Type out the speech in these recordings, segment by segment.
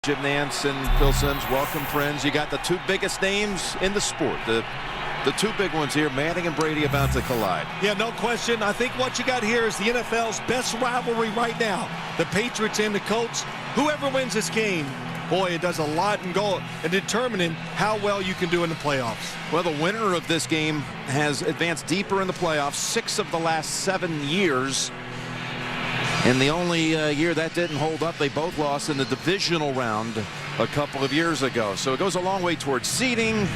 Jim Nantz and Phil Simms, welcome friends. You got the two biggest names in the sport. The two big ones here, Manning and Brady, about to collide. Yeah, no question. I think what you got here is the NFL's best rivalry right now. The Patriots and the Colts. Whoever wins this game, boy, it does a lot in determining how well you can do in the playoffs. Well, the winner of this game has advanced deeper in the playoffs 6 of the last 7 years. And the only year that didn't hold up, they both lost in the divisional round a couple of years ago. So it goes a long way towards seeding,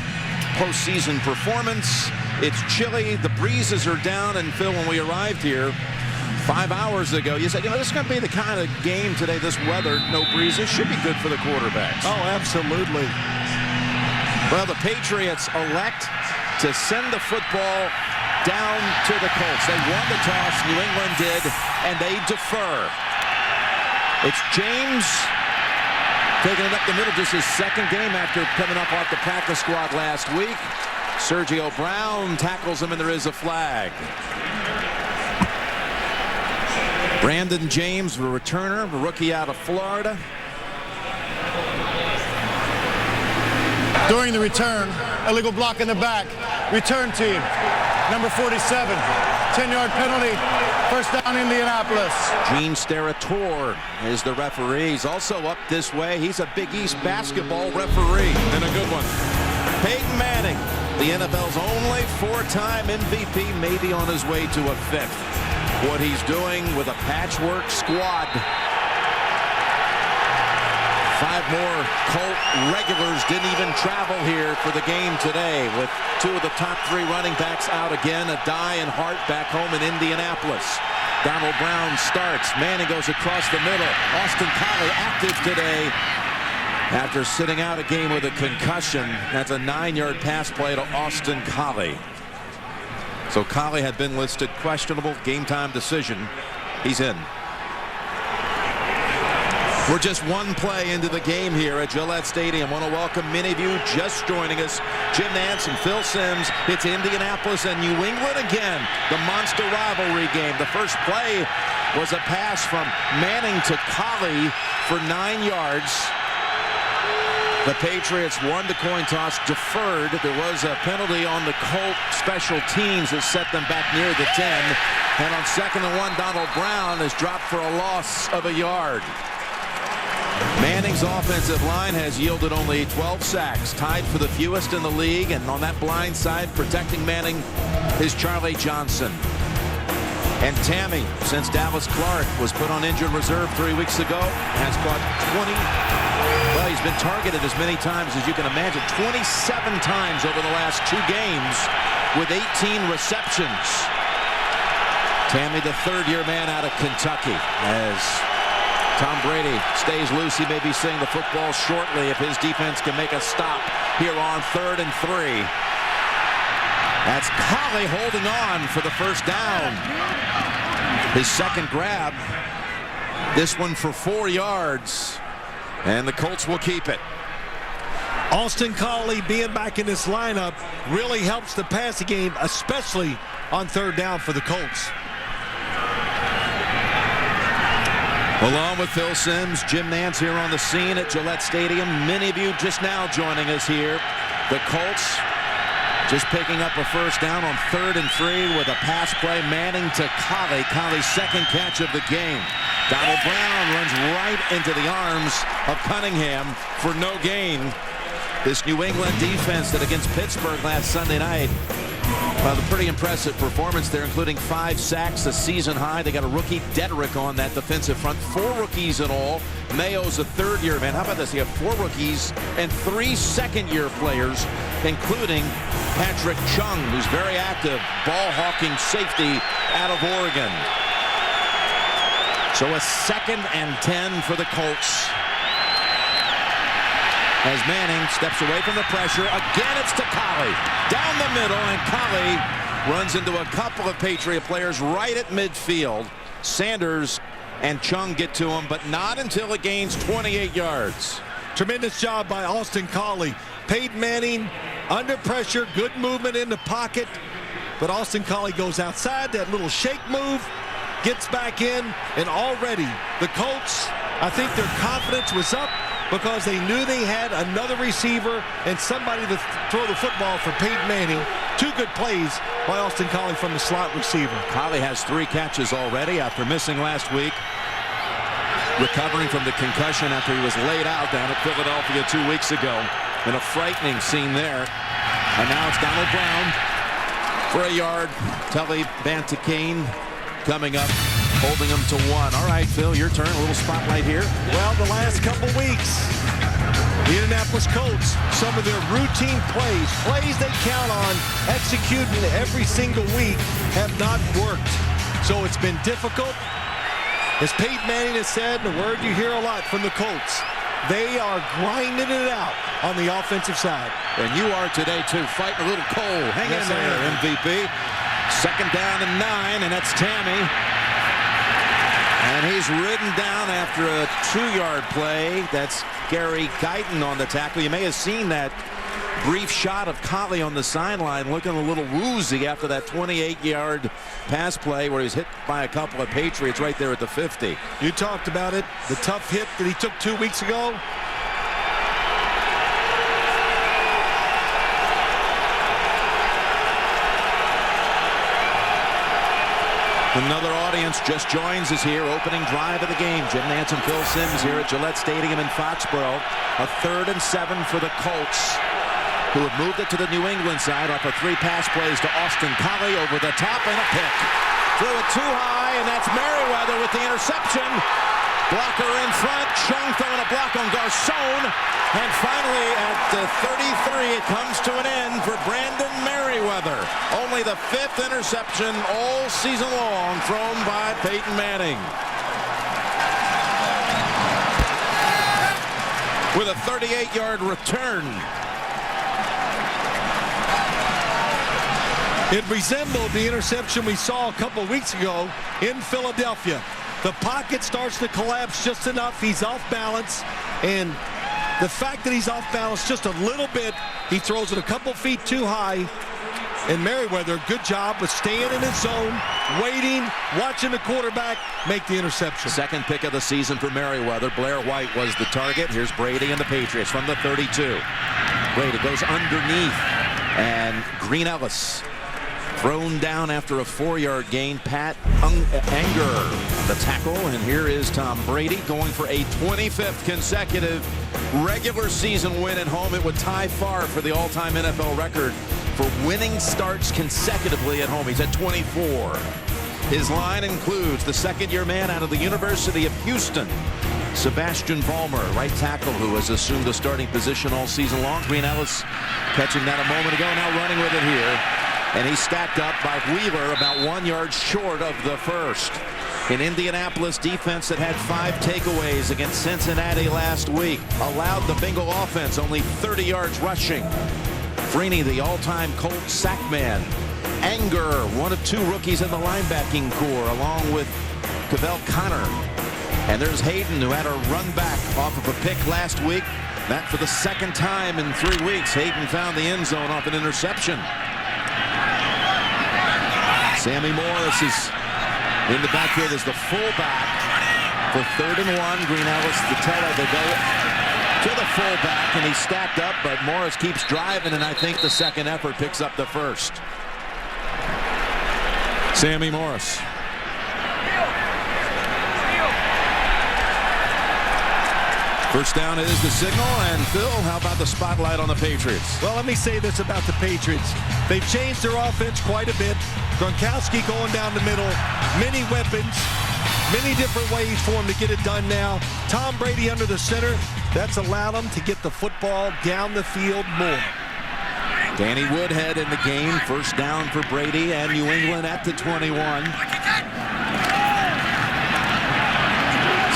postseason performance. It's chilly, the breezes are down, and Phil, when we arrived here 5 hours ago, you said, this is going to be the kind of game today, this weather, no breezes, should be good for the quarterbacks. Oh, absolutely. Well, the Patriots elect to send the football down to the Colts. They won the toss, New England did, and they defer. It's James taking it up the middle, just his second game after coming up off the practice squad last week. Sergio Brown tackles him, and there is a flag. Brandon James, the returner, the rookie out of Florida. During the return, illegal block in the back. Return team, number 47. 10-yard penalty. First down, Indianapolis. Gene Steratore is the referee. He's also up this way. He's a Big East basketball referee, and a good one. Peyton Manning, the NFL's only 4-time MVP, maybe on his way to a 5th. What he's doing with a patchwork squad. 5 more Colt regulars didn't even travel here for the game today, with 2 of the top 3 running backs out again. Adai and Hart back home in Indianapolis. Donald Brown starts. Manning goes across the middle. Austin Collie active today after sitting out a game with a concussion. That's a 9-yard pass play to Austin Collie. So Collie had been listed questionable, game time decision. He's in. We're just one play into the game here at Gillette Stadium. Want to welcome many of you just joining us. Jim Nantz and Phil Simms. It's Indianapolis and New England again. The monster rivalry game. The first play was a pass from Manning to Collie for 9 yards. The Patriots won the coin toss, deferred. There was a penalty on the Colt special teams that set them back near the 10. And on 2nd and 1, Donald Brown is dropped for a loss of a yard. Manning's offensive line has yielded only 12 sacks, tied for the fewest in the league, and on that blind side protecting Manning is Charlie Johnson. And Tammy, since Dallas Clark was put on injured reserve 3 weeks ago, has caught 20. Well, he's been targeted as many times as you can imagine, 27 times over the last 2 games with 18 receptions. Tammy, the 3rd-year man out of Kentucky, as Tom Brady stays loose. He may be seeing the football shortly if his defense can make a stop here on 3rd and 3. That's Collie holding on for the first down. His second grab. This one for 4 yards. And the Colts will keep it. Austin Collie being back in this lineup really helps the passing game, especially on 3rd down for the Colts. Along with Phil Simms, Jim Nantz here on the scene at Gillette Stadium. Many of you just now joining us here. The Colts just picking up a first down on 3rd and 3 with a pass play. Manning to Collie. Collie's second catch of the game. Donald Brown runs right into the arms of Cunningham for no gain. This New England defense that against Pittsburgh last Sunday night, well, a pretty impressive performance there, including 5 sacks, a season high. They got a rookie, Dedrick, on that defensive front. 4 rookies in all. Mayo's a 3rd-year man. How about this? You have 4 rookies and 3 second-year players, including Patrick Chung, who's very active, ball-hawking safety out of Oregon. So a 2nd and 10 for the Colts. As Manning steps away from the pressure. Again, it's to Collie. Down the middle, and Collie runs into a couple of Patriot players right at midfield. Sanders and Chung get to him, but not until it gains 28 yards. Tremendous job by Austin Collie. Peyton Manning under pressure, good movement in the pocket. But Austin Collie goes outside, that little shake move, gets back in, and already the Colts, I think their confidence was up. because they knew they had another receiver and somebody to throw the football for Peyton Manning. Two good plays by Austin Collie from the slot receiver. Collie has 3 catches already after missing last week. Recovering from the concussion after he was laid out down at Philadelphia 2 weeks ago. In a frightening scene there. And now it's Donald Brown for a yard. Tully Bantakane coming up, holding him to 1. All right, Phil, your turn. A little spotlight here. Well, the last couple weeks, the Indianapolis Colts, some of their routine plays they count on executing every single week, have not worked. So it's been difficult. As Peyton Manning has said, the word you hear a lot from the Colts, they are grinding it out on the offensive side. And you are today, too, fighting a little cold. Hang in there, MVP. 2nd down and 9, and that's Tammy. And he's ridden down after a 2-yard play. That's Gary Guyton on the tackle. You may have seen that brief shot of Collie on the sideline looking a little woozy after that 28-yard pass play where he was hit by a couple of Patriots right there at the 50. You talked about it, the tough hit that he took 2 weeks ago. Another audience just joins us here. Opening drive of the game. Jim Nantz and Phil Simms here at Gillette Stadium in Foxborough. A 3rd and 7 for the Colts, who have moved it to the New England side off of 3 pass plays to Austin Collie over the top and a pick. Threw it too high, and that's Merriweather with the interception. Blocker in front. Chung throwing a block on Garcon. And finally at the 33, it comes to an end for Brandon Merriweather. Only the 5th interception all season long thrown by Peyton Manning. With a 38-yard return. It resembled the interception we saw a couple weeks ago in Philadelphia. The pocket starts to collapse just enough. He's off balance, and the fact that he's off balance just a little bit, he throws it a couple feet too high. And Merriweather, good job with staying in his zone, waiting, watching the quarterback make the interception. 2nd pick of the season for Merriweather. Blair White was the target. Here's Brady and the Patriots from the 32. Brady goes underneath, and Green Ellis thrown down after a 4-yard gain. Pat Anger, the tackle, and here is Tom Brady going for a 25th consecutive regular season win at home. It would tie Favre for the all-time NFL record for winning starts consecutively at home. He's at 24. His line includes the 2nd-year man out of the University of Houston, Sebastian Vollmer, right tackle, who has assumed the starting position all season long. Green Ellis catching that a moment ago, now running with it here. And he's stacked up by Wheeler about 1 yard short of the 1st. An Indianapolis defense that had 5 takeaways against Cincinnati last week allowed the Bengal offense only 30 yards rushing. Freeney, the all-time Colts sack man. Anger, one of 2 rookies in the linebacking core, along with Cavell Connor. And there's Hayden, who had a run back off of a pick last week. That for the 2nd time in 3 weeks. Hayden found the end zone off an interception. Sammy Morris is in the backfield as the fullback for 3rd and 1. Green Ellis, the teller, they go to the fullback, and he's stacked up, but Morris keeps driving, and I think the 2nd effort picks up the 1st. Sammy Morris. First down is the signal, and Phil, how about the spotlight on the Patriots? Well, let me say this about the Patriots. They've changed their offense quite a bit. Gronkowski going down the middle, many weapons, many different ways for him to get it done now. Tom Brady under the center, that's allowed him to get the football down the field more. Danny Woodhead in the game, first down for Brady and New England at the 21.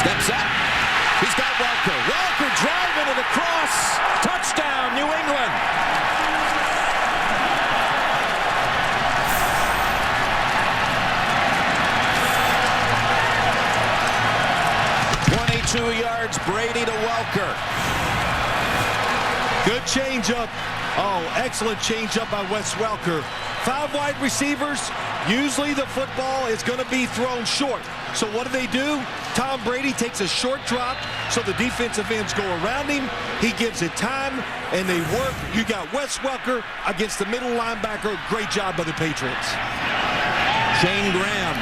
Steps up. He's got Welker. Welker driving it across. Touchdown, New England. yards, Brady to Welker. Good changeup. Oh, excellent change-up by Wes Welker. 5 wide receivers. Usually the football is going to be thrown short. So what do? Tom Brady takes a short drop, so the defensive ends go around him. He gives it time, and they work. You got Wes Welker against the middle linebacker. Great job by the Patriots. Shane Graham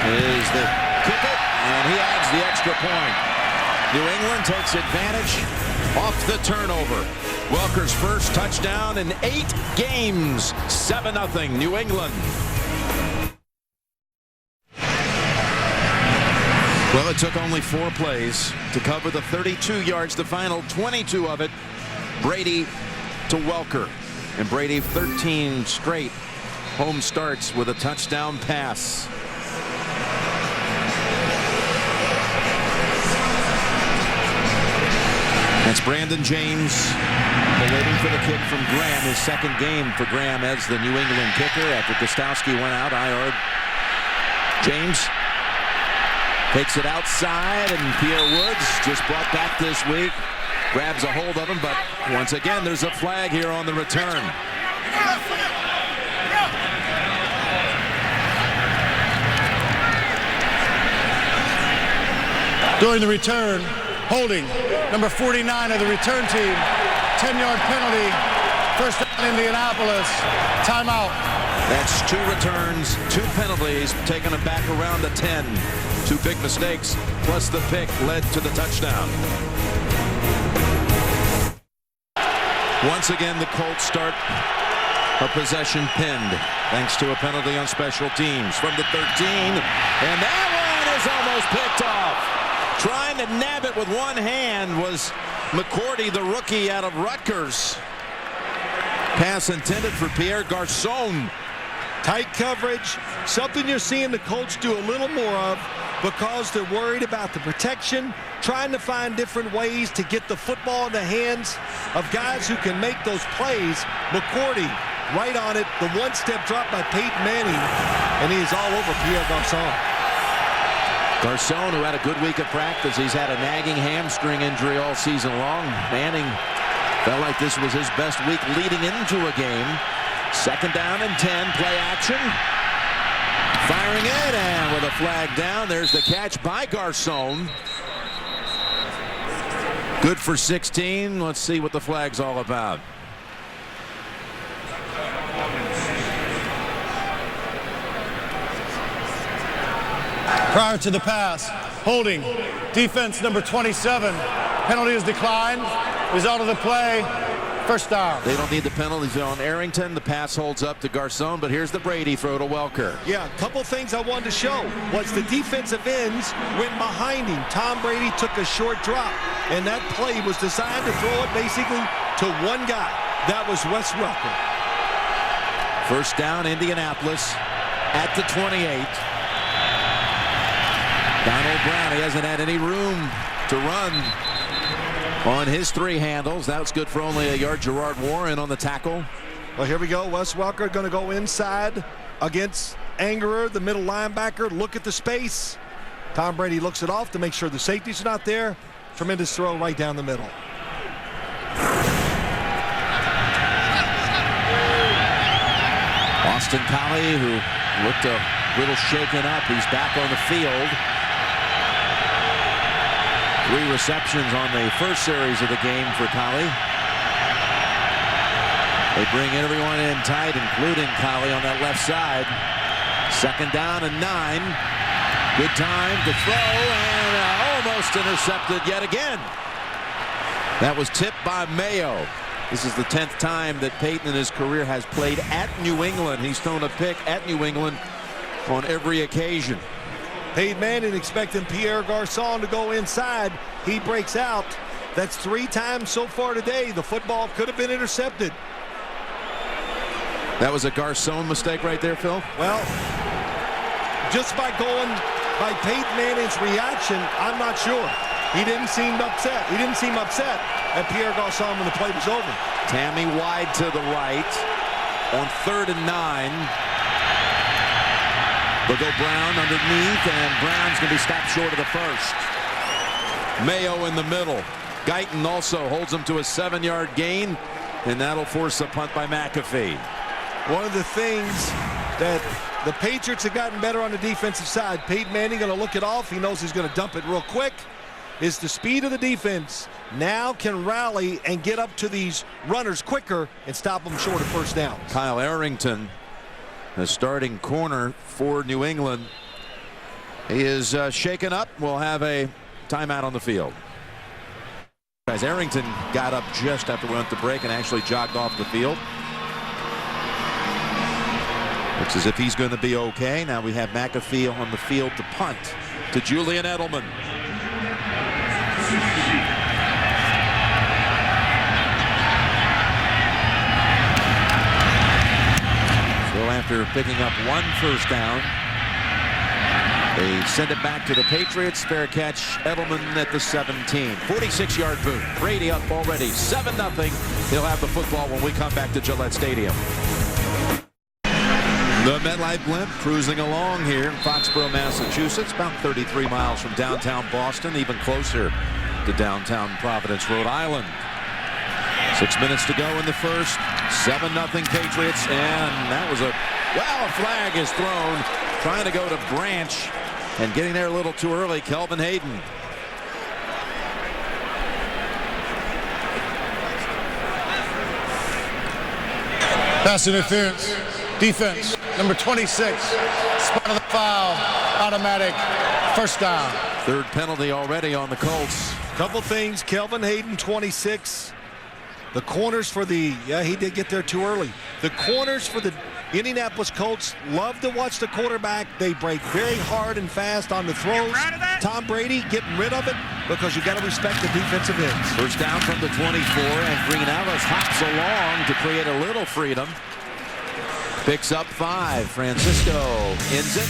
is the kicker, and he adds the extra point. New England takes advantage off the turnover. Welker's first touchdown in 8 games. 7-0 New England. Well, it took only 4 plays to cover the 32 yards. The final 22 of it, Brady to Welker. And Brady 13 straight home starts with a touchdown pass. That's Brandon James waiting for the kick from Graham. His second game for Graham as the New England kicker after Gostowski went out. IR. James takes it outside, and Pierre Woods, just brought back this week, grabs a hold of him, but once again there's a flag here on the return. During the return, holding number 49 of the return team, 10-yard penalty, first down Indianapolis, timeout. That's 2 returns, 2 penalties, taking it back around the 10. 2 big mistakes, plus the pick led to the touchdown. Once again, the Colts start a possession pinned, thanks to a penalty on special teams from the 13. And that one is almost picked off. Trying to nab it with one hand was McCourty, the rookie out of Rutgers. Pass intended for Pierre Garçon. Tight coverage, something you're seeing the Colts do a little more of because they're worried about the protection, trying to find different ways to get the football in the hands of guys who can make those plays. McCourty right on it, the one-step drop by Peyton Manning, and he is all over Pierre Garçon. Garçon, who had a good week of practice, he's had a nagging hamstring injury all season long. Manning felt like this was his best week leading into a game. Second down and 10, play action. Firing it, and with a flag down, there's the catch by Garçon. Good for 16. Let's see what the flag's all about. Prior to the pass, holding, defense number 27. Penalty is declined. Result of the play, first down. They don't need the penalties on Arrington. The pass holds up to Garçon, but here's the Brady throw to Welker. Yeah, a couple things I wanted to show was the defensive ends went behind him. Tom Brady took a short drop, and that play was designed to throw it basically to one guy. That was Wes Welker. First down, Indianapolis at the 28. Donald Brown, he hasn't had any room to run on his 3 handles. That's good for only a yard. Gerard Warren on the tackle. Well, here we go. Wes Welker going to go inside against Angerer, the middle linebacker. Look at the space. Tom Brady looks it off to make sure the safety's not there. Tremendous throw right down the middle. Austin Collie, who looked a little shaken up, he's back on the field. 3 receptions on the first series of the game for Collie. They bring everyone in tight, including Collie on that left side. Second down and 9. Good time to throw, and almost intercepted yet again. That was tipped by Mayo. This is the 10th time that Peyton in his career has played at New England. He's thrown a pick at New England on every occasion. Peyton Manning expecting Pierre Garçon to go inside. He breaks out. That's 3 times so far today. The football could have been intercepted. That was a Garçon mistake right there, Phil? Well, just by going by Peyton Manning's reaction, I'm not sure. He didn't seem upset. He didn't seem upset at Pierre Garçon when the play was over. Tammy wide to the right on 3rd and 9. They'll go Brown underneath, and Brown's going to be stopped short of the first. Mayo in the middle. Guyton also holds him to a 7-yard gain. and that'll force a punt by McAfee. One of the things that the Patriots have gotten better on the defensive side. Peyton Manning going to look it off. He knows he's going to dump it real quick. Is the speed of the defense now can rally and get up to these runners quicker and stop them short of first downs. Kyle Arrington, the starting corner for New England, he is shaken up. We'll have a timeout on the field. As Arrington got up just after we went to break and actually jogged off the field. Looks as if he's going to be okay. Now we have McAfee on the field to punt to Julian Edelman. So after picking up 1 first down, they send it back to the Patriots. Fair catch, Edelman at the 17. 46-yard boot. Brady up already, 7-0. He'll have the football when we come back to Gillette Stadium. The MetLife Blimp cruising along here in Foxborough, Massachusetts, about 33 miles from downtown Boston, even closer to downtown Providence, Rhode Island. 6 minutes to go in the first. 7-0 Patriots, and that was a flag is thrown, trying to go to Branch and getting there a little too early. Kelvin Hayden. Pass interference. Defense, number 26. Spot of the foul. Automatic. First down. Third penalty already on the Colts. Couple things. Kelvin Hayden, 26. The corners for the, he did get there too early. The corners for the Indianapolis Colts love to watch the quarterback. They break very hard and fast on the throws. Tom Brady getting rid of it because you got to respect the defensive ends. First down from the 24, and Green Ellis hops along to create a little freedom. Picks up 5. Francisco ends it.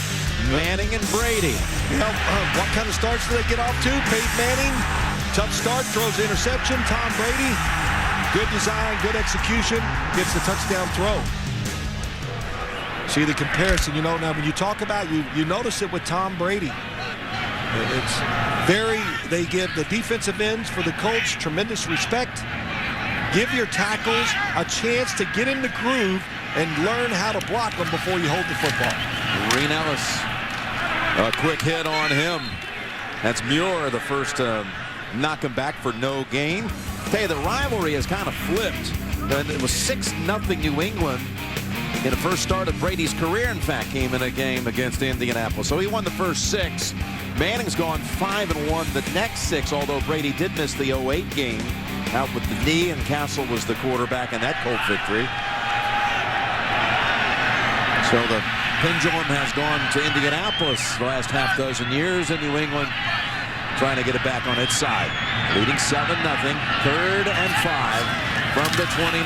Manning and Brady. What kind of starts do they get off to? Peyton Manning, tough start, throws the interception. Tom Brady, good design, good execution, gets the touchdown throw. See the comparison, now when you talk about, you notice it with Tom Brady. They give the defensive ends for the Colts tremendous respect. Give your tackles a chance to get in the groove and learn how to block them before you hold the football. Green Ellis, a quick hit on him. That's Muir, the first knock him back for no gain. Hey, the rivalry has kind of flipped. And it was 6-0 New England in the first start of Brady's career. In fact, came in a game against Indianapolis. So he won the first 6. Manning's gone 5-1 the next 6, although Brady did miss the 08 game out with the knee, and Castle was the quarterback in that Colt victory. So the pendulum has gone to Indianapolis the last half dozen years, and New England trying to get it back on its side. Leading 7-0, 3rd and 5 from the 29.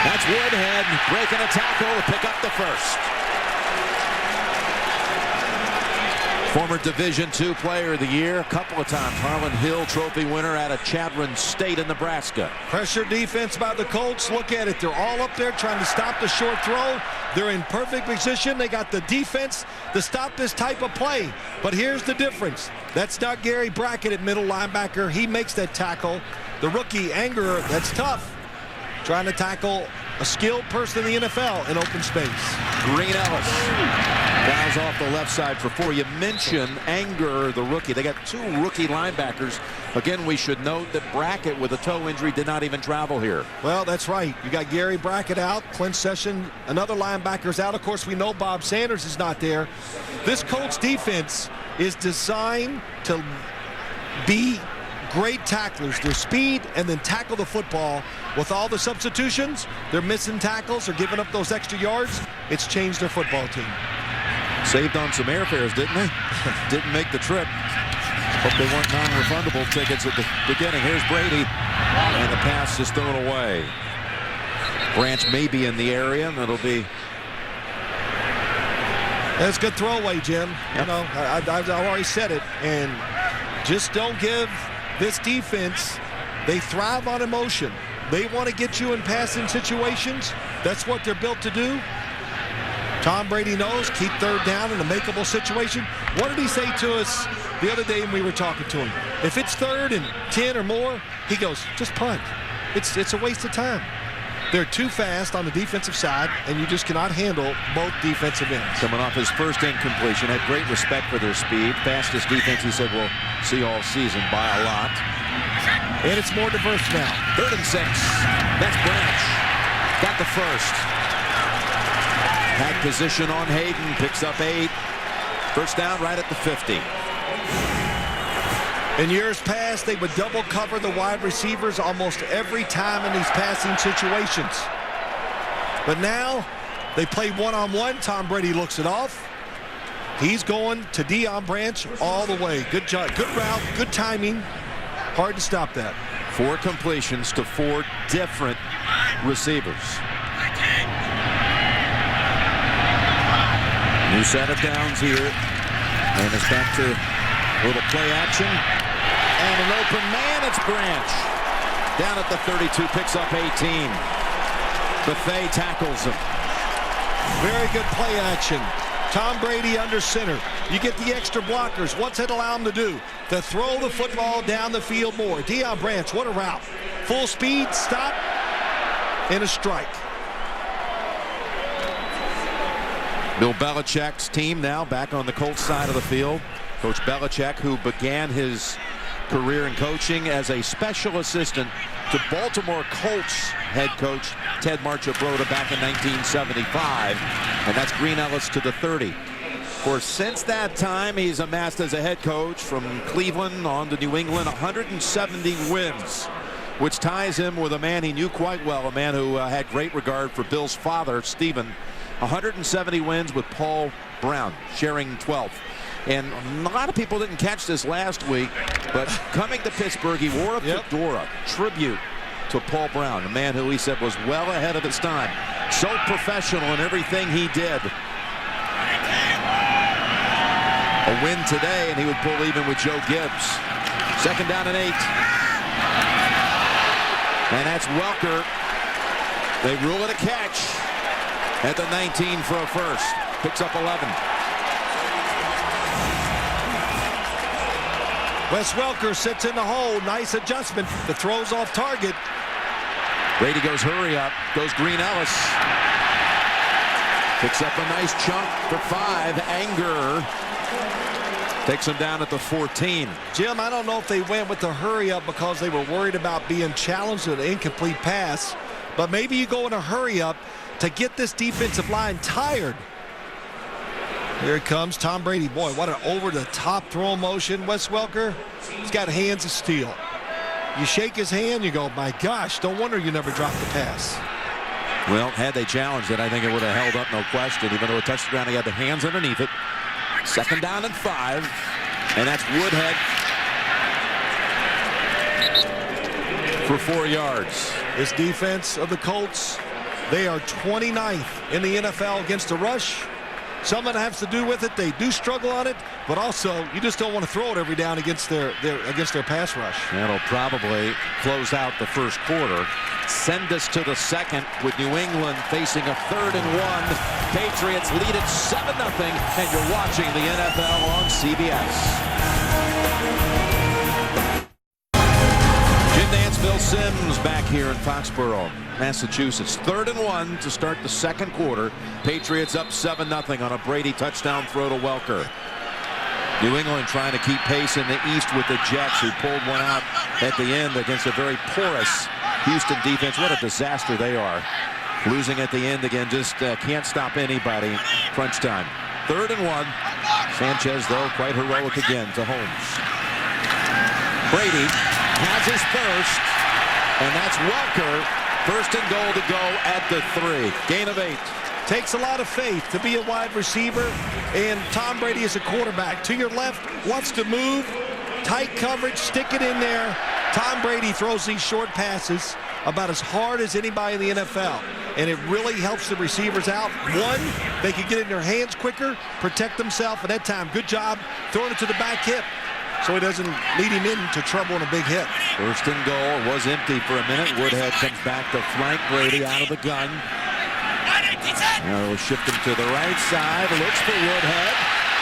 That's Woodhead breaking a tackle to pick up the first. Former Division II Player of the Year a couple of times. Harlan Hill Trophy winner out of Chadron State in Nebraska. Pressure defense by the Colts. Look at it. They're all up there trying to stop the short throw. They're in perfect position. They got the defense to stop this type of play. But here's the difference. That's not Gary Brackett at middle linebacker. He makes that tackle. The rookie Anger, that's tough. Trying to tackle a skilled person in the NFL in open space. Green Ellis fouls off the left side for 4. You mentioned Anger, the rookie. They got 2 rookie linebackers. Again, we should note that Brackett, with a toe injury, did not even travel here. Well, that's right. You got Gary Brackett out. Clint Session, another linebacker's out. Of course, we know Bob Sanders is not there. This Colts defense is designed to be great tacklers. Their speed and then tackle the football. With all the substitutions, they're missing tackles or giving up those extra yards. It's changed their football team. Saved on some airfares, didn't they? Didn't make the trip. Hope they weren't non-refundable tickets at the beginning. Here's Brady, and the pass is thrown away. Branch may be in the area, and it'll be... That's a good throwaway, Jim. Yep. I've already said it, and just don't give this defense, they thrive on emotion. They want to get you in passing situations. That's what they're built to do. Tom Brady knows, keep 3rd down in a makeable situation. What did he say to us the other day when we were talking to him? If it's 3rd and 10 or more, he goes, just punt. It's a waste of time. They're too fast on the defensive side, and you just cannot handle both defensive ends. Coming off his first incompletion, had great respect for their speed. Fastest defense, he said, we'll see all season by a lot. And it's more diverse now. 3rd and 6. That's Branch. Got the first. Had position on Hayden. Picks up 8. First down right at the 50. In years past, they would double cover the wide receivers almost every time in these passing situations. But now they play one-on-one. Tom Brady looks it off. He's going to Deion Branch all the way. Good job, good route, good timing. Hard to stop that. 4 completions to 4 different receivers. New set of downs here. And it's back to a little play action. And an open man, it's Branch. Down at the 32, picks up 18. Buffet tackles him. Very good play action. Tom Brady under center. You get the extra blockers. What's it allow him to do? To throw the football down the field more. Deion Branch, what a route. Full speed, stop, and a strike. Bill Belichick's team now back on the Colts side of the field. Coach Belichick, who began his career in coaching as a special assistant to Baltimore Colts head coach Ted Marchibroda back in 1975. And that's Green Ellis to the 30. Of course, since that time, he's amassed as a head coach from Cleveland on to New England 170 wins, which ties him with a man he knew quite well, a man who had great regard for Bill's father, Stephen. 170 wins with Paul Brown, sharing 12th. And a lot of people didn't catch this last week, but coming to Pittsburgh, he wore a fedora, tribute to Paul Brown, a man who he said was well ahead of his time. So professional in everything he did. A win today, and he would pull even with Joe Gibbs. 2nd down and 8. And that's Welker. They rule it a catch at the 19 for a first. Picks up 11. Wes Welker sits in the hole. Nice adjustment. The throw's off target. Brady goes hurry up. Goes Green Ellis. Picks up a nice chunk for 5. Anger takes him down at the 14. Jim, I don't know if they went with the hurry up because they were worried about being challenged with an incomplete pass, but maybe you go in a hurry up to get this defensive line tired. Here it comes, Tom Brady. Boy, what an over-the-top throw motion. Wes Welker, he's got hands of steel. You shake his hand, you go, my gosh, no wonder you never dropped the pass. Well, had they challenged it, I think it would have held up, no question. Even though it touched the ground, he had the hands underneath it. 2nd down and 5. And that's Woodhead for 4 yards. This defense of the Colts, they are 29th in the NFL against the rush. Some of it has to do with it. They do struggle on it, but also you just don't want to throw it every down against their pass rush. That'll probably close out the first quarter. Send us to the second with New England facing a 3rd and 1. Patriots lead it 7-0, and you're watching the NFL on CBS. Jim Nance, Phil Simms back here in Foxborough, Massachusetts. 3rd and 1 to start the second quarter. Patriots up 7-0 on a Brady touchdown throw to Welker. New England trying to keep pace in the East with the Jets, who pulled one out at the end against a very porous Houston defense. What a disaster they are. Losing at the end again, just can't stop anybody. Crunch time. 3rd and 1. Sanchez, though, quite heroic again to Holmes. Brady has his first, and that's Welker. 1st and goal to go at the 3. Gain of 8. Takes a lot of faith to be a wide receiver, and Tom Brady is a quarterback. To your left, wants to move, tight coverage, stick it in there. Tom Brady throws these short passes about as hard as anybody in the NFL, and it really helps the receivers out. One, they can get in their hands quicker, protect themselves, and that time, good job throwing it to the back hip so he doesn't lead him into trouble in a big hit. 1st and goal was empty for a minute. Woodhead comes back to flank Brady out of the gun. Now he'll shift him to the right side. Looks for Woodhead.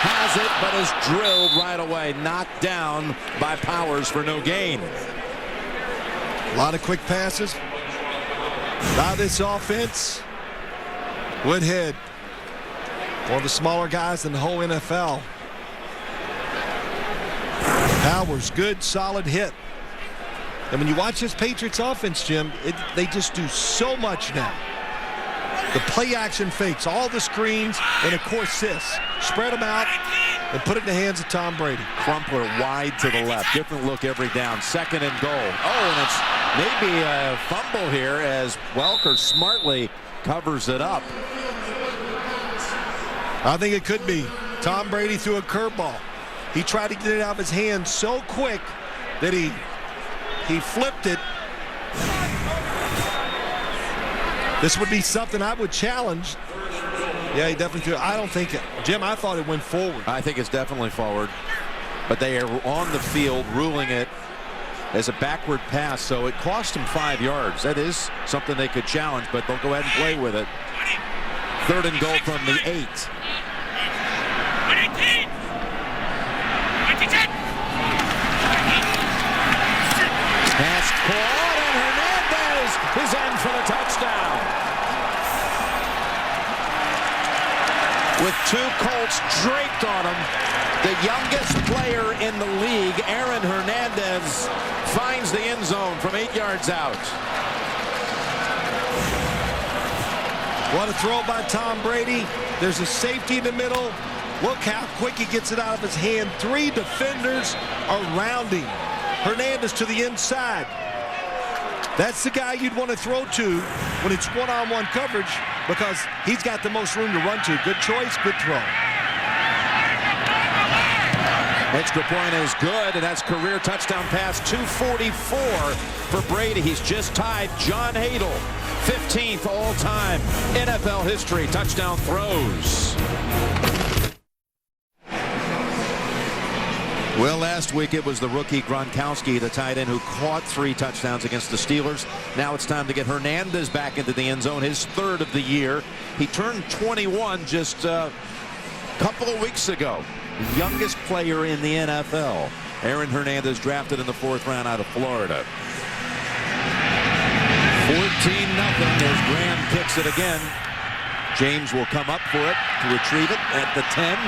has it, but is drilled right away. Knocked down by Powers for no gain. A lot of quick passes. Now this offense. Woodhead, one of the smaller guys in the whole NFL. Powers, good, solid hit. And when you watch this Patriots offense, Jim, they just do so much now. The play action fakes, all the screens, and of course this. Spread them out and put it in the hands of Tom Brady. Crumpler wide to the left. Different look every down. 2nd and goal. Oh, and it's maybe a fumble here as Welker smartly covers it up. I think it could be. Tom Brady threw a curveball. He tried to get it out of his hand so quick that he flipped it. This would be something I would challenge. Yeah, he definitely could. I don't think it. Jim, I thought it went forward. I think it's definitely forward. But they are on the field ruling it as a backward pass, so it cost them 5 yards. That is something they could challenge, but they'll go ahead and play with it. 3rd and goal from the 8. Pass caught, and Hernandez is in for the touchdown. With 2 Colts draped on him, the youngest player in the league, Aaron Hernandez, finds the end zone from 8 yards out. What a throw by Tom Brady. There's a safety in the middle. Look how quick he gets it out of his hand. 3 defenders around him. Hernandez to the inside. That's the guy you'd want to throw to when it's one-on-one coverage because he's got the most room to run to. Good choice, good throw. Extra point is good, and that's career touchdown pass 244 for Brady. He's just tied John Hadle, 15th all-time NFL history touchdown throws. Well, last week it was the rookie Gronkowski, the tight end, who caught 3 touchdowns against the Steelers. Now it's time to get Hernandez back into the end zone, his 3rd of the year. He turned 21 just a couple of weeks ago. The youngest player in the NFL. Aaron Hernandez, drafted in the 4th round out of Florida. 14-0 as Graham kicks it again. James will come up for it to retrieve it at the 10.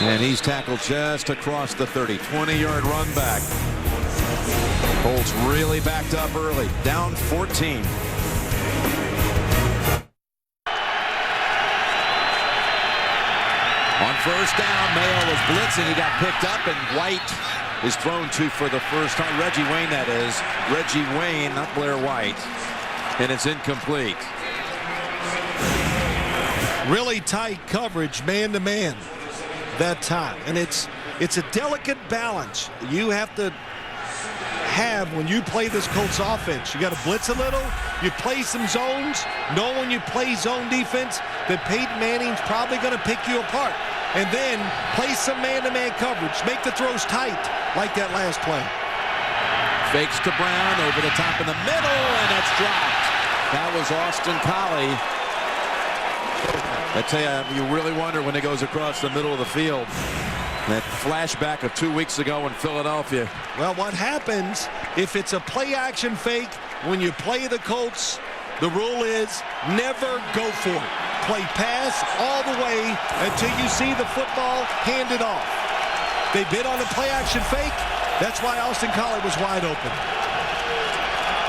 And he's tackled just across the 30. 20-yard run back. Colts really backed up early. Down 14. On 1st down, Mayo was blitzing. He got picked up, and White is thrown to for the first time. Reggie Wayne, that is. Reggie Wayne, not Blair White. And it's incomplete. Really tight coverage, man-to-man. That time, and it's a delicate balance you have to have when you play this Colts offense. You got to blitz a little, you play some zones, know when you play zone defense that Peyton Manning's probably going to pick you apart, and then play some man-to-man coverage, make the throws tight like that last play. Fakes to Brown over the top in the middle, and it's dropped. That was Austin Collie. I tell you, you really wonder when it goes across the middle of the field. That flashback of 2 weeks ago in Philadelphia. Well, what happens if it's a play-action fake when you play the Colts? The rule is never go for it. Play pass all the way until you see the football handed off. They bid on a play-action fake. That's why Austin Collie was wide open.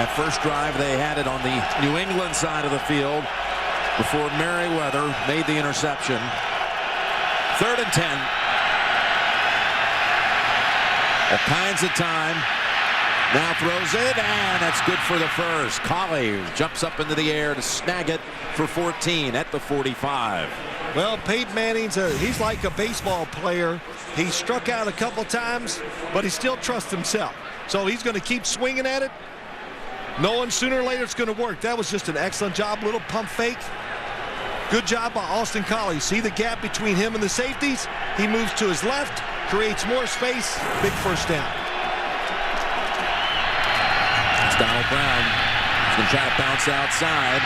That first drive, they had it on the New England side of the field before Merriweather made the interception. 3rd and 10. All kinds of time. Now throws it, and that's good for the first. Collie jumps up into the air to snag it for 14 at the 45. Well, Peyton Manning's he's like a baseball player. He struck out a couple times, but he still trusts himself. So he's going to keep swinging at it, knowing sooner or later it's going to work. That was just an excellent job. Little pump fake. Good job by Austin Collie. See the gap between him and the safeties? He moves to his left, creates more space. Big first down. It's Donald Brown. He's going to try to bounce outside.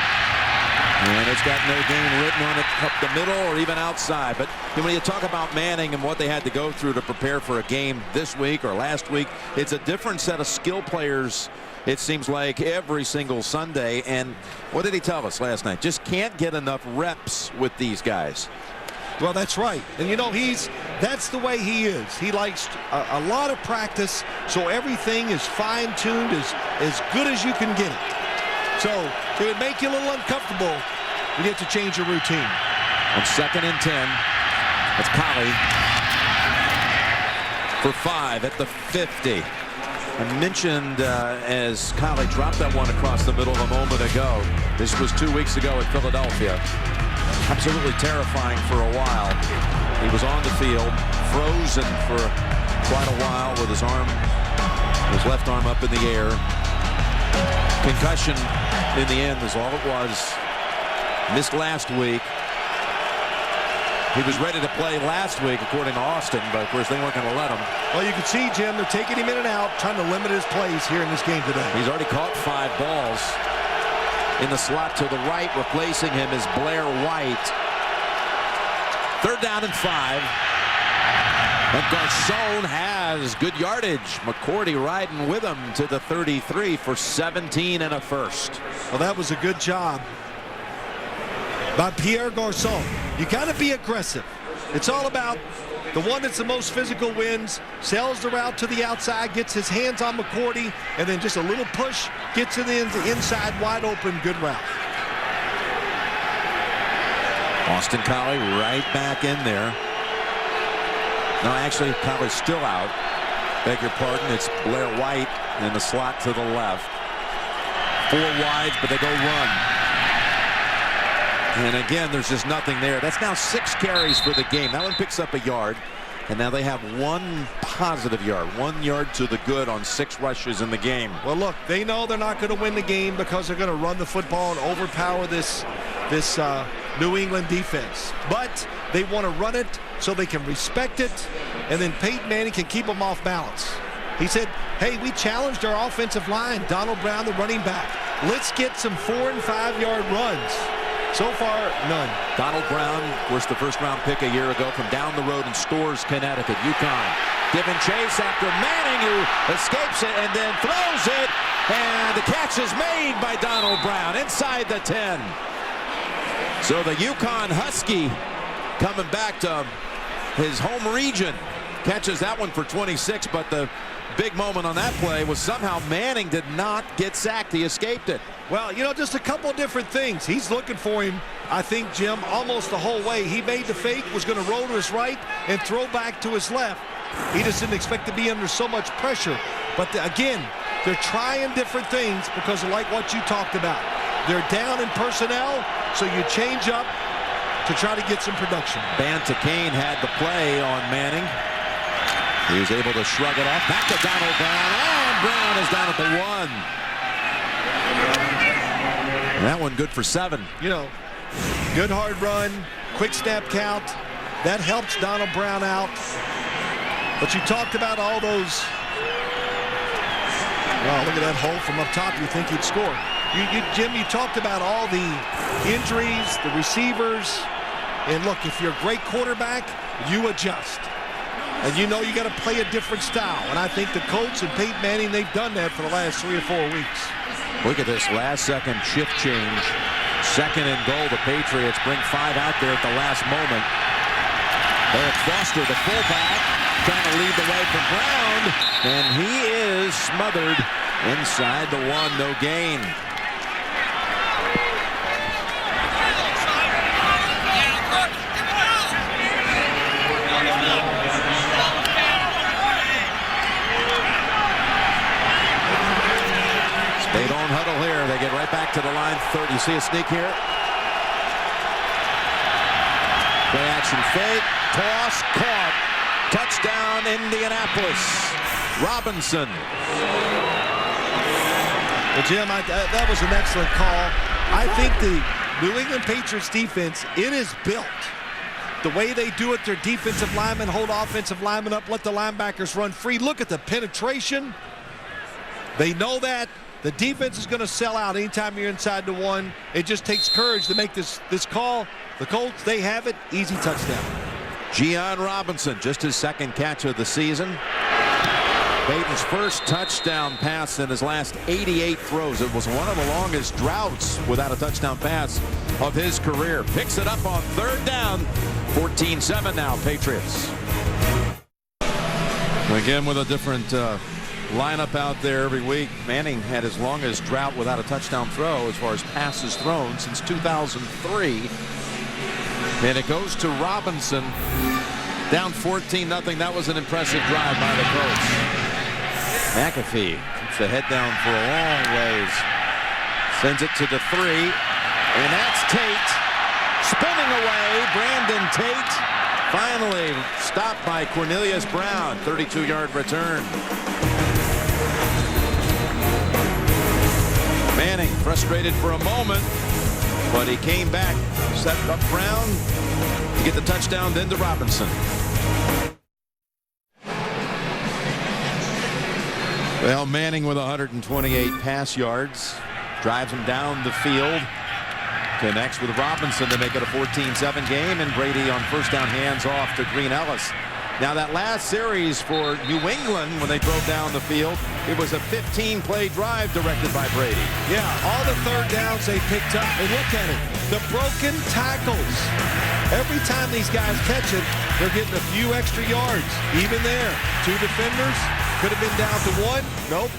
And it's got no gain written on it up the middle or even outside. But when you talk about Manning and what they had to go through to prepare for a game this week or last week, it's a different set of skill players, it seems like, every single Sunday. And what did he tell us last night? Just can't get enough reps with these guys. Well, that's right. And, you know, that's the way he is. He likes a lot of practice, so everything is fine-tuned, as good as you can get it. So it would make you a little uncomfortable when you have to change your routine. On 2nd and 10, that's Collie for 5 at the 50. I mentioned as Collie dropped that one across the middle a moment ago. This was 2 weeks ago at Philadelphia. Absolutely terrifying for a while. He was on the field, frozen for quite a while with his left arm up in the air. Concussion in the end is all it was. Missed last week. He was ready to play last week, according to Austin, but of course they weren't going to let him. Well, you can see, Jim, they're taking him in and out, trying to limit his plays here in this game today. He's already caught 5 balls. In the slot to the right, replacing him is Blair White. 3rd down and 5. And Garcon has good yardage. McCourty riding with him to the 33 for 17 and a first. Well, that was a good job by Pierre Garcon. You got to be aggressive. It's all about the one that's the most physical wins, sells the route to the outside, gets his hands on McCourty, and then just a little push, gets it in the inside, wide open, good route. Austin Collie right back in there. No, actually, Collie's still out. Beg your pardon. It's Blair White in the slot to the left. 4 wides, but they go run. And again, there's just nothing there. That's now 6 carries for the game. That one picks up a yard. And now they have 1 positive yard. 1 yard to the good on 6 rushes in the game. Well, look, they know they're not going to win the game because they're going to run the football and overpower this New England defense. But they want to run it so they can respect it, and then Peyton Manning can keep them off balance. He said, hey, we challenged our offensive line, Donald Brown, the running back. Let's get some 4- and 5-yard runs. So far, none. Donald Brown, of course, the first-round pick a year ago from down the road in Storrs, Connecticut, UConn. Giving chase after Manning, who escapes it and then throws it. And the catch is made by Donald Brown inside the 10. So the UConn Husky coming back to his home region. Catches that one for 26, but the big moment on that play was somehow Manning did not get sacked. He escaped it. Well, you know, just a couple different things. He's looking for him, I think, Jim, almost the whole way. He made the fake, was going to roll to his right and throw back to his left. He just didn't expect to be under so much pressure. But again, they're trying different things because of like what you talked about. They're down in personnel, so you change up to try to get some production. Bantacane had the play on Manning. He was able to shrug it off. Back to Donald Brown. And Brown is down at the 1. And that one good for 7. You know, good hard run, quick snap count. That helps Donald Brown out. But you talked about all those. Wow, look at that hole from up top. You think he'd score. Jim, you talked about all the injuries, the receivers. And look, if you're a great quarterback, you adjust. And you know you got to play a different style. And I think the Colts and Peyton Manning, they've done that for the last 3 or 4 weeks. Look at this last-second shift change. 2nd and goal. The Patriots bring 5 out there at the last moment. Eric Foster, the fullback, trying to lead the way from Brown. And he is smothered inside the 1. No gain. They don't huddle here. They get right back to the line. 30. You see a sneak here? Play action fake. Toss. Caught. Touchdown, Indianapolis. Robinson. Well, Jim, that was an excellent call. I think the New England Patriots defense, it is built. The way they do it, their defensive linemen hold offensive linemen up, let the linebackers run free. Look at the penetration. They know that. The defense is going to sell out anytime you're inside the 1. It just takes courage to make this call. The Colts, they have it. Easy touchdown. Gian Robinson, just his second catch of the season. Peyton's first touchdown pass in his last 88 throws. It was one of the longest droughts without a touchdown pass of his career. Picks it up on third down. 14-7 now, Patriots. Again with a different lineup out there every week. Manning had his longest drought without a touchdown throw as far as passes thrown since 2003. And it goes to Robinson. Down 14-0. That was an impressive drive by the Colts. McAfee keeps the head down for a long ways. Sends it to the 3. And that's Tate. Spinning away. Brandon Tate. Finally stopped by Cornelius Brown. 32-yard return. Manning frustrated for a moment, but he came back, set up Brown to get the touchdown, then to Robinson. Well, Manning with 128 pass yards, drives him down the field, connects with Robinson to make it a 14-7 game, and Brady on first down hands off to Green Ellis. Now that last series for New England, when they drove down the field, it was a 15-play drive directed by Brady. Yeah, all the third downs they picked up. And look at it, the broken tackles. Every time these guys catch it, they're getting a few extra yards. Even there, 2 defenders, could have been down to 1. Nope.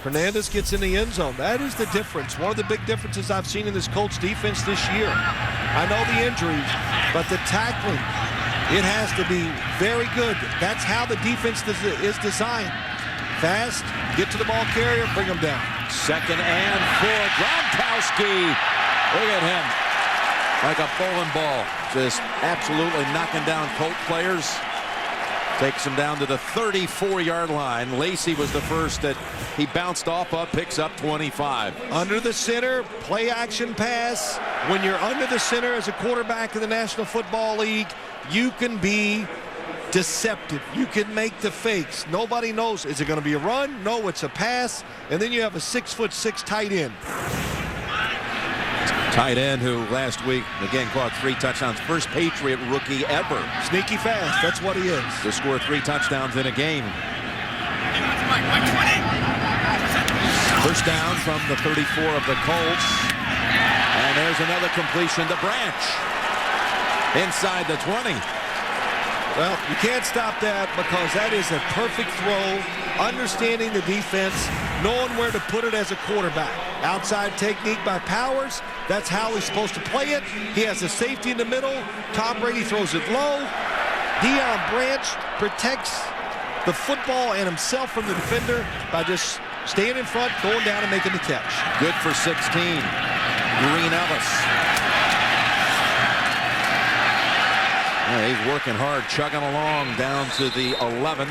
Hernandez gets in the end zone. That is the difference. One of the big differences I've seen in this Colts defense this year. I know the injuries, but the tackling, it has to be very good. That's how the defense is designed. Fast, get to the ball carrier, bring them down. 2nd and 4. Gronkowski. Look at him. Like a bowling ball. Just absolutely knocking down Colt players. Takes him down to the 34-yard line. Lacey was the first that he bounced off of, picks up 25. Under the center, play action pass. When you're under the center as a quarterback in the National Football League, you can be deceptive. You can make the fakes. Nobody knows. Is it going to be a run? No, it's a pass. And then you have a 6'6" tight end. Tight end who last week, again, caught 3 touchdowns. First Patriot rookie ever. Sneaky fast. That's what he is. To score 3 touchdowns in a game. First down from the 34 of the Colts. And there's another completion to Branch. Inside the 20. Well, you can't stop that because that is a perfect throw. Understanding the defense, knowing where to put it as a quarterback. Outside technique by Powers. That's how he's supposed to play it. He has a safety in the middle. Tom Brady throws it low. Deion Branch protects the football and himself from the defender by just staying in front, going down and making the catch. Good for 16. Green Ellis. Yeah, he's working hard, chugging along down to the 11.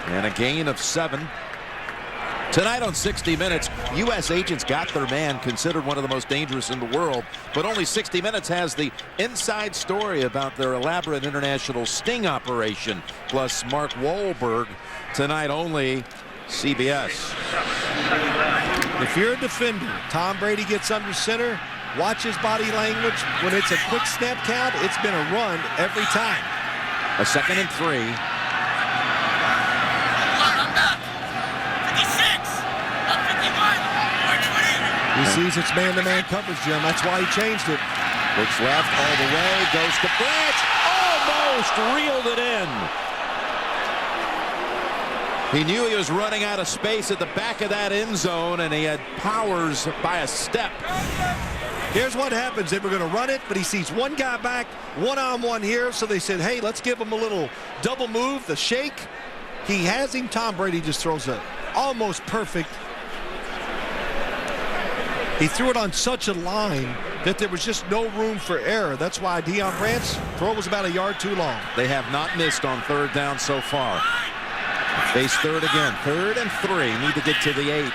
And a gain of 7. Tonight on 60 Minutes, U.S. agents got their man, considered one of the most dangerous in the world. But only 60 Minutes has the inside story about their elaborate international sting operation. Plus Mark Wahlberg tonight only, CBS. If you're a defender, Tom Brady gets under center, watch his body language. When it's a quick snap count, it's been a run every time. A 2nd and 3. He sees it's man-to-man coverage, Jim. That's why he changed it. Looks left all the way, goes to Branch. Almost reeled it in. He knew he was running out of space at the back of that end zone, and he had Powers by a step. Here's what happens. They were going to run it, but he sees one guy back, one-on-one here. So they said, hey, let's give him a little double move, the shake. He has him. Tom Brady just throws a almost perfect. He threw it on such a line that there was just no room for error. That's why Deion Branch's throw was about a yard too long. They have not missed on third down so far. Face third again. 3rd and 3. Need to get to the 8.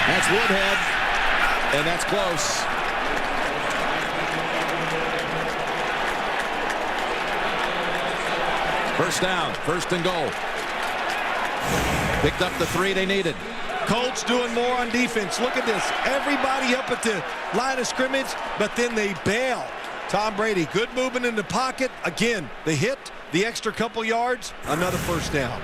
That's Woodhead, and that's close. First down, first and goal. Picked up the 3 they needed. Colts doing more on defense. Look at this. Everybody up at the line of scrimmage, but then they bail. Tom Brady, good movement in the pocket. Again, the hit, the extra couple yards, another first down.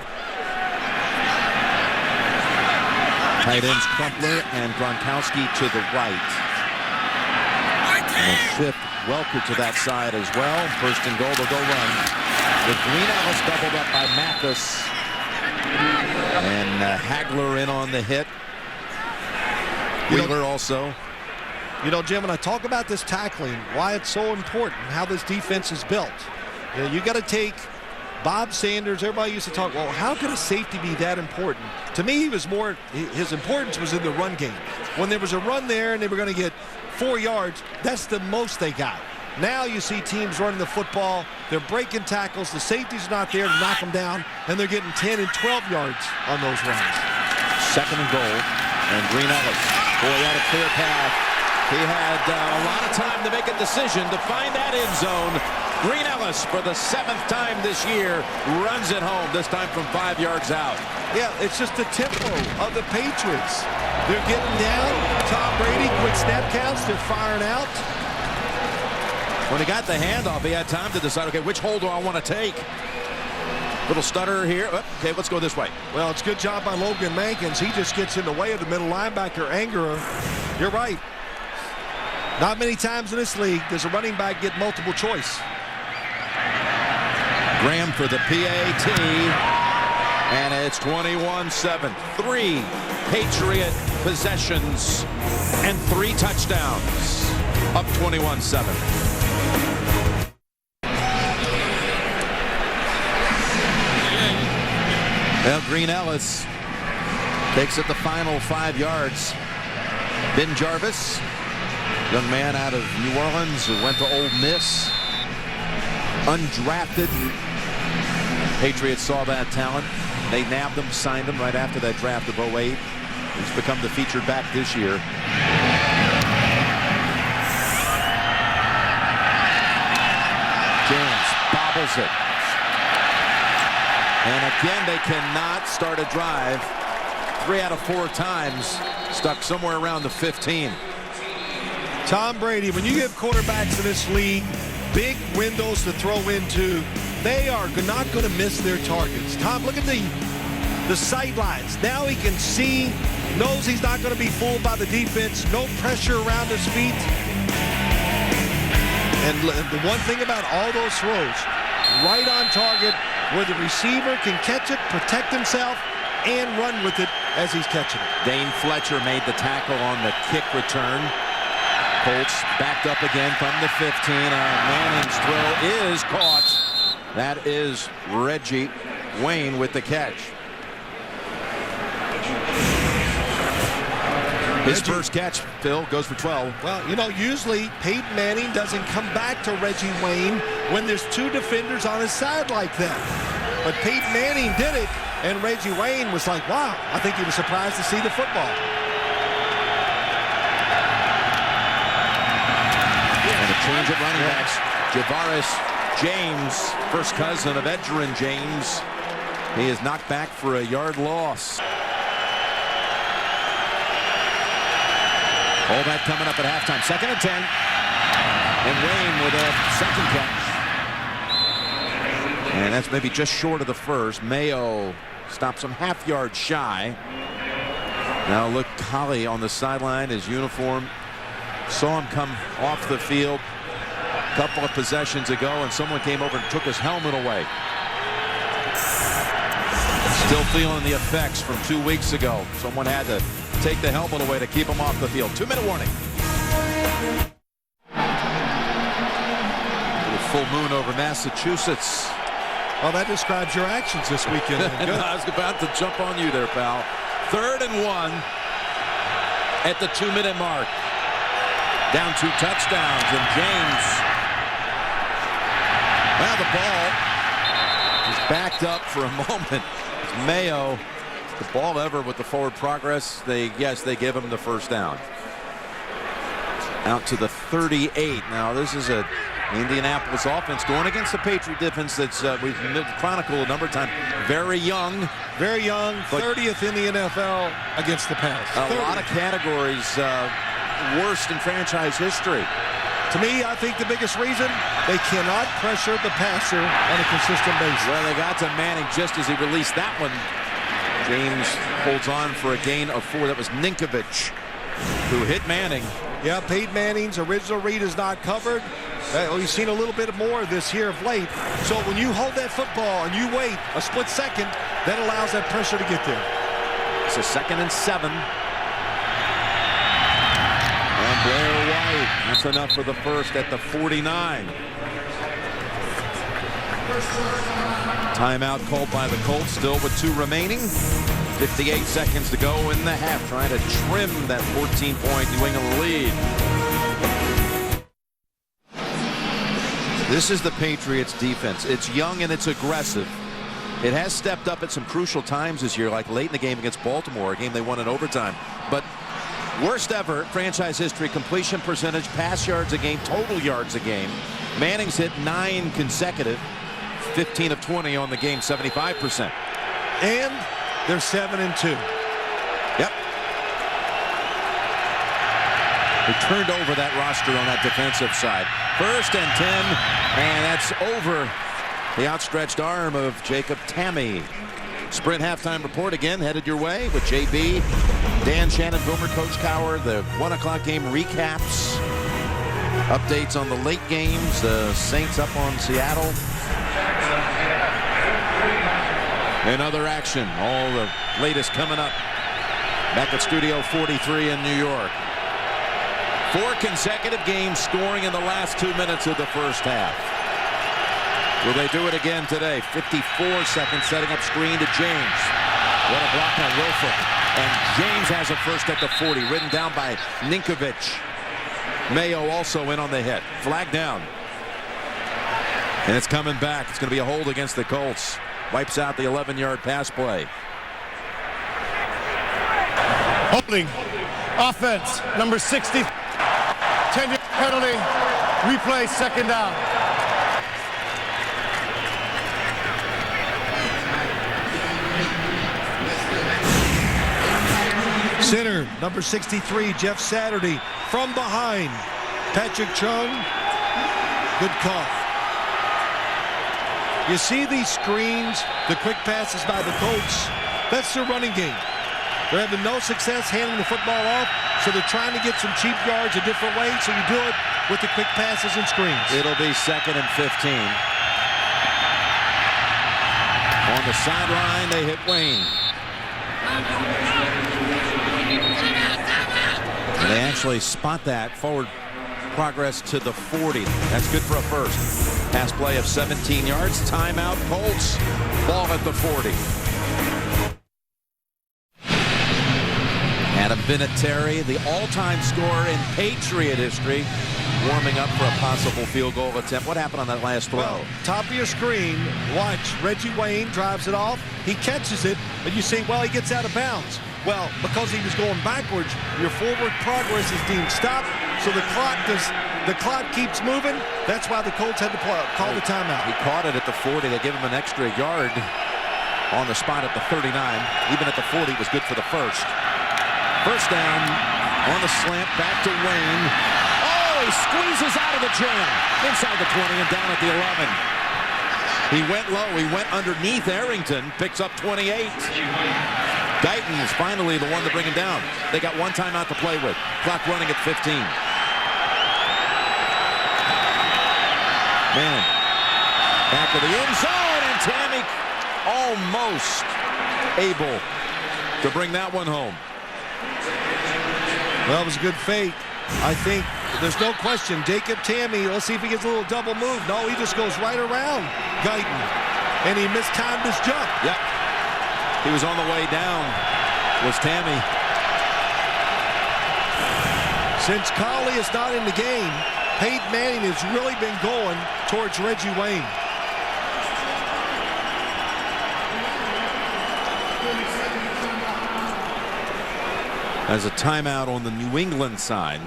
Tight ends Crumpler and Gronkowski to the right. And shift Welker to that side as well. First and goal, they'll go run. With Green Ellis doubled up by Mathis. And Hagler in on the hit. Wheeler also. You know, Jim, when I talk about this tackling, why it's so important, how this defense is built. You got to take Bob Sanders. Everybody used to talk, well, how could a safety be that important? To me, his importance was in the run game. When there was a run there and they were going to get 4 yards, that's the most they got. Now you see teams running the football. They're breaking tackles. The safety's not there to knock them down, and they're getting 10 and 12 yards on those runs. Second and goal, and Green Ellis. Boy, he had a clear path. He had a lot of time to make a decision to find that end zone. Green Ellis, for the 7th time this year, runs it home, this time from 5 yards out. Yeah, it's just the tempo of the Patriots. They're getting down. Tom Brady, quick snap counts. They're firing out. When he got the handoff, he had time to decide, okay, which hole do I want to take? Little stutter here. Oh, okay, let's go this way. Well, it's a good job by Logan Mankins. He just gets in the way of the middle linebacker, Angerer. You're right. Not many times in this league does a running back get multiple choice. Graham for the PAT. And it's 21-7. 3 Patriot possessions and 3 touchdowns. Up 21-7. Well, Green Ellis takes it the final 5 yards. Ben Jarvis, young man out of New Orleans who went to Ole Miss, undrafted. Patriots saw that talent. They nabbed him, signed him right after that draft of 08. He's become the featured back this year. James bobbles it. And again, they cannot start a drive. 3 out of 4 times stuck somewhere around the 15. Tom Brady, when you give quarterbacks in this league big windows to throw into, they are not going to miss their targets. Tom, look at the sidelines. Now he can see, knows he's not going to be fooled by the defense. No pressure around his feet. And the one thing about all those throws, right on target, where the receiver can catch it, protect himself, and run with it as he's catching it. Dane Fletcher made the tackle on the kick return. Colts backed up again from the 15. Manning's throw is caught. That is Reggie Wayne with the catch. His first catch, Phil, goes for 12. Well, you know, usually Peyton Manning doesn't come back to Reggie Wayne when there's 2 defenders on his side like that. But Peyton Manning did it, and Reggie Wayne was like, wow, I think he was surprised to see the football. And a change at running backs. Javaris James, first cousin of Edgerrin James. He is knocked back for a yard loss. All that coming up at halftime. 2nd and 10. And Wayne with a second catch. And that's maybe just short of the first. Mayo stops him half yard shy. Now look, Collie on the sideline, his uniform. Saw him come off the field a couple of possessions ago, and someone came over and took his helmet away. Still feeling the effects from 2 weeks ago. Someone had to take the helmet away to keep him off the field. 2-minute warning. A little full moon over Massachusetts. Well, that describes your actions this weekend. I was about to jump on you there, pal. 3rd and 1 at the 2-minute mark. Down 2 touchdowns, and James. Well, the ball is backed up for a moment. It's Mayo. The ball ever with the forward progress. They give him the first down. Out to the 38. Now this is a Indianapolis offense going against the Patriot defense that's we've chronicled a number of times. Very young. Very young, 30th in the NFL against the pass. A lot of categories worst in franchise history. To me, I think the biggest reason, they cannot pressure the passer on a consistent basis. Well, they got to Manning just as he released that one. James holds on for a gain of 4. That was Ninkovich who hit Manning. Yeah, Peyton Manning's original read is not covered. We've seen a little bit more of this here of late. So when you hold that football and you wait a split second, that allows that pressure to get there. It's a 2nd and 7. And Blair White, that's enough for the first at the 49. Timeout called by the Colts, still with 2 remaining. 58 seconds to go in the half, trying to trim that 14-point New England lead. This is the Patriots defense. It's young and it's aggressive. It has stepped up at some crucial times this year, like late in the game against Baltimore, a game they won in overtime. But worst ever franchise history, completion percentage, pass yards a game, total yards a game. Manning's hit 9 consecutive, 15 of 20 on the game, 75%. And they're 7-2. Yep. They turned over that roster on that defensive side. 1st and 10, and that's over the outstretched arm of Jacob Tamme. Sprint halftime report again headed your way with JB, Dan Shannon, Boomer, Coach Cowher. The 1 o'clock game recaps, updates on the late games. The Saints up on Seattle. And other action, all the latest coming up. Back at Studio 43 in New York. 4 consecutive games scoring in the last 2 minutes of the first half. Will they do it again today? 54 seconds, setting up screen to James. What a block on Wilford. And James has a first at the 40, ridden down by Ninkovich. Mayo also in on the hit. Flag down. And it's coming back. It's going to be a hold against the Colts. Wipes out the 11-yard pass play. Holding. Offense, number 60. 10-yard penalty. Replay, 2nd down. Center, number 63, Jeff Saturday. From behind, Patrick Chung. Good call. You see these screens, the quick passes by the Colts. That's their running game. They're having no success handing the football off, so they're trying to get some cheap yards a different way, so you do it with the quick passes and screens. It'll be 2nd and 15. On the sideline, they hit Wayne. And they actually spot that forward progress to the 40. That's good for a first. Pass play of 17 yards. Timeout, Colts. Ball at the 40. Adam Vinatieri, the all-time scorer in Patriot history, warming up for a possible field goal attempt. What happened on that last throw? Well, top of your screen, watch. Reggie Wayne drives it off. He catches it, and you say, well, he gets out of bounds. Well, because he was going backwards, your forward progress is deemed stopped, so the clock keeps moving. That's why the Colts had to call the timeout. He caught it at the 40. They give him an extra yard on the spot at the 39. Even at the 40, it was good for the first. First down on the slant, back to Wayne. Oh, he squeezes out of the jam. Inside the 20 and down at the 11. He went low. He went underneath Arrington. Picks up 28. Guyton is finally the one to bring him down. They got 1 timeout to play with. Clock running at 15. Man, back to the end zone, and Tamme almost able to bring that one home. Well, it was a good fake. I think there's no question. Jacob Tamme, let's see if he gets a little double move. No, he just goes right around Guyton, and he mistimed his jump. Yep. He was on the way down, was Tamme. Since Collie is not in the game, Peyton Manning has really been going towards Reggie Wayne. As a timeout on the New England side.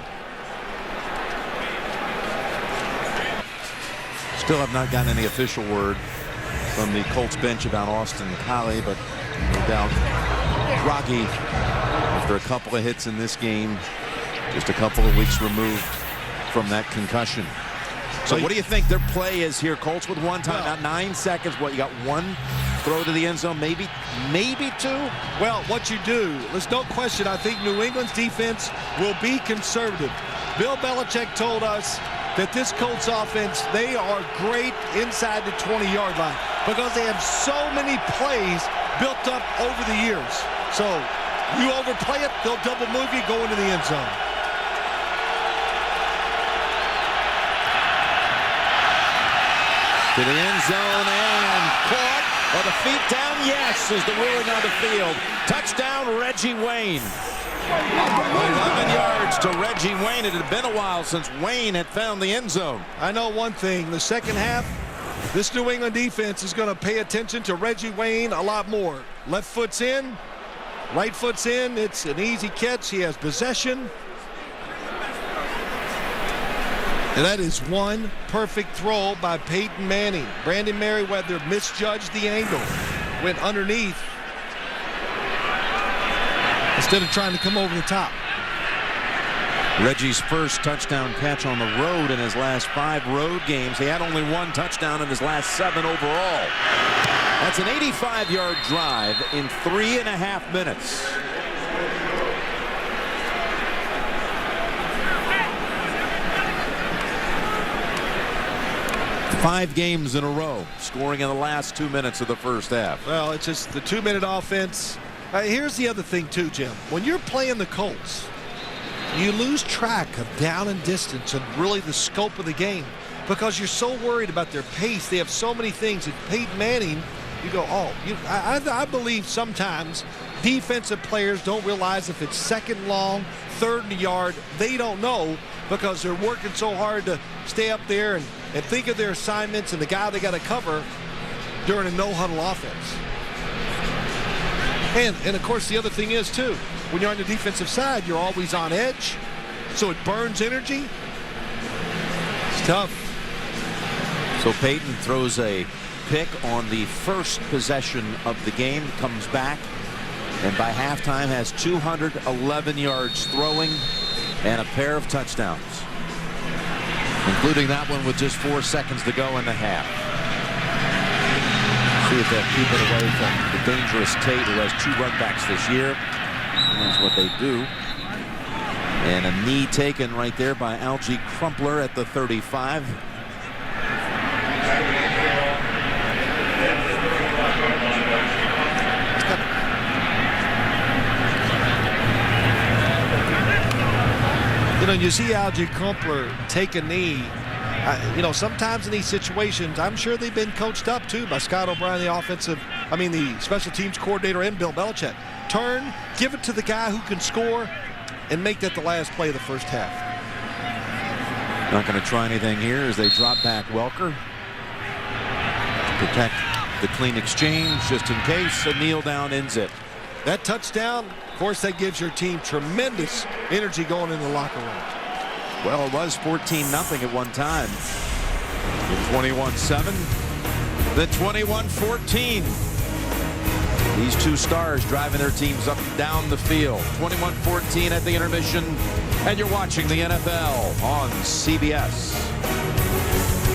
Still have not gotten any official word from the Colts bench about Austin Collie, but no doubt groggy after a couple of hits in this game, just a couple of weeks removed from that concussion. So what do you think their play is here? Colts with one time, about 9 seconds. What, you got one throw to the end zone, maybe two? Well, what you do, there's no question, I think New England's defense will be conservative. Bill Belichick told us that this Colts offense, they are great inside the 20-yard line because they have so many plays built up over the years. So you overplay it, they'll double move you, go into the end zone. To the end zone and caught. Are the feet down? Yes, is the ruling on the field. Touchdown, Reggie Wayne. 11 yards to Reggie Wayne. It had been a while since Wayne had found the end zone. I know one thing. The second half, this New England defense is going to pay attention to Reggie Wayne a lot more. Left foot's in. Right foot's in. It's an easy catch. He has possession. And that is one perfect throw by Peyton Manning. Brandon Merriweather misjudged the angle. Went underneath instead of trying to come over the top. Reggie's first touchdown catch on the road in his last 5 road games. He had only 1 touchdown in his last 7 overall. That's an 85-yard drive in 3.5 minutes. Five games in a row, scoring in the last 2 minutes of the first half. Well, it's just the 2-minute offense. Here's the other thing, too, Jim. When you're playing the Colts, you lose track of down and distance and really the scope of the game because you're so worried about their pace. They have so many things. At Peyton Manning, you go, oh, I believe sometimes defensive players don't realize if it's second long, third and a yard, they don't know because they're working so hard to stay up there and think of their assignments and the guy they got to cover during a no-huddle offense. And of course, the other thing is, too, when you're on the defensive side, you're always on edge, so it burns energy. It's tough. So Peyton throws a pick on the first possession of the game, comes back, and by halftime has 211 yards throwing and a pair of touchdowns, including that one with just 4 seconds to go in the half. See if they'll keep it away from the dangerous Tate, who has 2 runbacks this year. That's what they do. And a knee taken right there by Algie Crumpler at the 35. You know, you see Algie Crumpler take a knee. You know, sometimes in these situations, I'm sure they've been coached up too by Scott O'Brien, the special teams coordinator, and Bill Belichick. Turn, give it to the guy who can score, and make that the last play of the first half. Not going to try anything here as they drop back Welker. Protect the clean exchange just in case. A kneel down ends it. That touchdown, of course, that gives your team tremendous energy going in the locker room. Well, it was 14-0 at one time. 21-7, then 21-14. These two stars driving their teams up and down the field. 21-14 at the intermission, and you're watching the NFL on CBS.